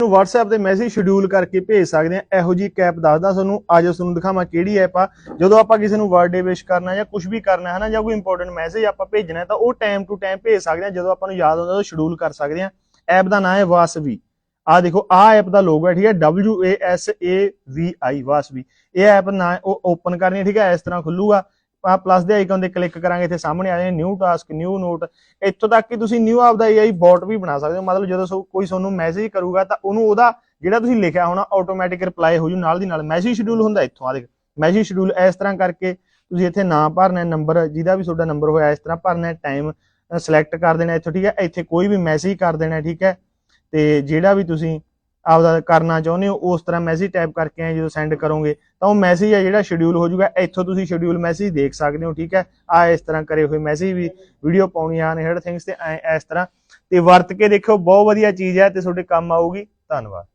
WhatsApp ਤੇ message schedule ਕਰਕੇ ਭੇਜ ਸਕਦੇ ਆ। ਇਹੋ ਜੀ ਐਪ ਦੱਸਦਾ ਤੁਹਾਨੂੰ, ਅੱਜ ਤੁਹਾਨੂੰ ਦਿਖਾਵਾਂ ਕਿਹੜੀ ਐਪ ਆ। ਜਦੋਂ ਆਪਾਂ ਕਿਸੇ ਨੂੰ ਬਰਥਡੇ ਵਿਸ਼ ਕਰਨਾ ਜਾਂ ਕੁਝ ਵੀ ਕਰਨਾ ਹੈ ਨਾ, ਜਾਂ ਕੋਈ ਇੰਪੋਰਟੈਂਟ ਮੈਸੇਜ ਆਪਾਂ ਭੇਜਣਾ ਤਾਂ ਉਹ ਟਾਈਮ ਟੂ ਟਾਈਮ ਭੇਜ ਸਕਦੇ ਆ। ਜਦੋਂ ਆਪਾਂ ਨੂੰ ਯਾਦ ਆਉਂਦਾ ਉਹ ਸ਼ਡਿਊਲ ਕਰ ਸਕਦੇ ਆ। ਐਪ ਦਾ ਨਾਮ ਹੈ ਵਾਸਵੀ। ਆ ਦੇਖੋ, ਆ ਐਪ ਦਾ ਲੋਗੋ ਹੈ, ਠੀਕ ਹੈ, WASAVI ਵਾਸਵੀ। ਇਹ ਐਪ ਨਾ ਓਪਨ ਕਰਨੀ ਹੈ, ਠੀਕ ਹੈ, ਇਸ ਤਰ੍ਹਾਂ ਖੁੱਲੂਗਾ। ਆ ਪਲੱਸ ਦੇ ਆਈਕਨ ਤੇ ਕਲਿੱਕ ਕਰਾਂਗੇ, ਇੱਥੇ ਸਾਹਮਣੇ ਆ ਜਾਏ ਨਿਊ ਟਾਸਕ, ਨਿਊ ਨੋਟ। ਇੱਥੋਂ ਤੱਕ ਕਿ ਤੁਸੀਂ ਨਿਊ ਆਪਦਾ AI ਬੋਟ ਵੀ ਬਣਾ ਸਕਦੇ ਹੋ। ਮਤਲਬ ਜਦੋਂ ਕੋਈ ਤੁਹਾਨੂੰ ਮੈਸੇਜ ਕਰੂਗਾ ਤਾਂ ਉਹਨੂੰ ਉਹਦਾ ਜਿਹੜਾ ਤੁਸੀਂ ਲਿਖਿਆ ਹੋਣਾ ਆਟੋਮੈਟਿਕ ਰਿਪਲਾਈ ਹੋ ਜੂ ਨਾਲ ਦੀ ਨਾਲ। ਮੈਸੇਜ ਸ਼ਡਿਊਲ ਹੁੰਦਾ ਇੱਥੋਂ, ਆ ਦੇਖ ਮੈਸੇਜ ਸ਼ਡਿਊਲ। ਇਸ ਤਰ੍ਹਾਂ ਕਰਕੇ ਤੁਸੀਂ ਇੱਥੇ ਨਾਮ ਭਰਨਾ, ਨੰਬਰ ਜਿਹਦਾ ਵੀ ਤੁਹਾਡਾ ਨੰਬਰ ਹੋਇਆ ਇਸ ਤਰ੍ਹਾਂ ਭਰਨਾ, ਟਾਈਮ ਸਿਲੈਕਟ ਕਰ ਦੇਣਾ ਇੱਥੋਂ, ਠੀਕ ਹੈ। ਇੱਥੇ ਕੋਈ ਵੀ ਮੈਸੇਜ ਕਰ ਦੇਣਾ, ਠੀਕ ਹੈ। ਤੇ ਜਿਹੜਾ ਵੀ ਤੁਸੀਂ ਆਪਦਾ ਕਰਨਾ ਚਾਹੁੰਦੇ ਹੋ ਉਸ ਤਰ੍ਹਾਂ ਮੈਸੇਜ ਟਾਈਪ ਕਰਕੇ ਆਏ ਜਦੋਂ ਸੈਂਡ ਕਰੋਗੇ ਤਾਂ ਉਹ ਮੈਸੇਜ ਹੈ ਜਿਹੜਾ ਸ਼ਡਿਊਲ ਹੋ ਜਾਊਗਾ। ਇੱਥੋਂ ਤੁਸੀਂ ਸ਼ਡਿਊਲ ਮੈਸੇਜ ਦੇਖ ਸਕਦੇ ਹੋ, ਠੀਕ ਹੈ। ਆ ਇਸ ਤਰ੍ਹਾਂ ਕਰੇ ਹੋਏ ਮੈਸੇਜ ਵੀ ਵੀਡੀਓ ਪਾਉਣੀ ਆ ਅਨਹੈਡ ਥਿੰਗਸ ਤੇ ਇਸ ਤਰ੍ਹਾਂ ਤੇ ਵਰਤ ਕੇ ਦੇਖੋ, ਬਹੁਤ ਵਧੀਆ ਚੀਜ਼ ਹੈ ਤੇ ਤੁਹਾਡੇ ਕੰਮ ਆਊਗੀ। ਧੰਨਵਾਦ।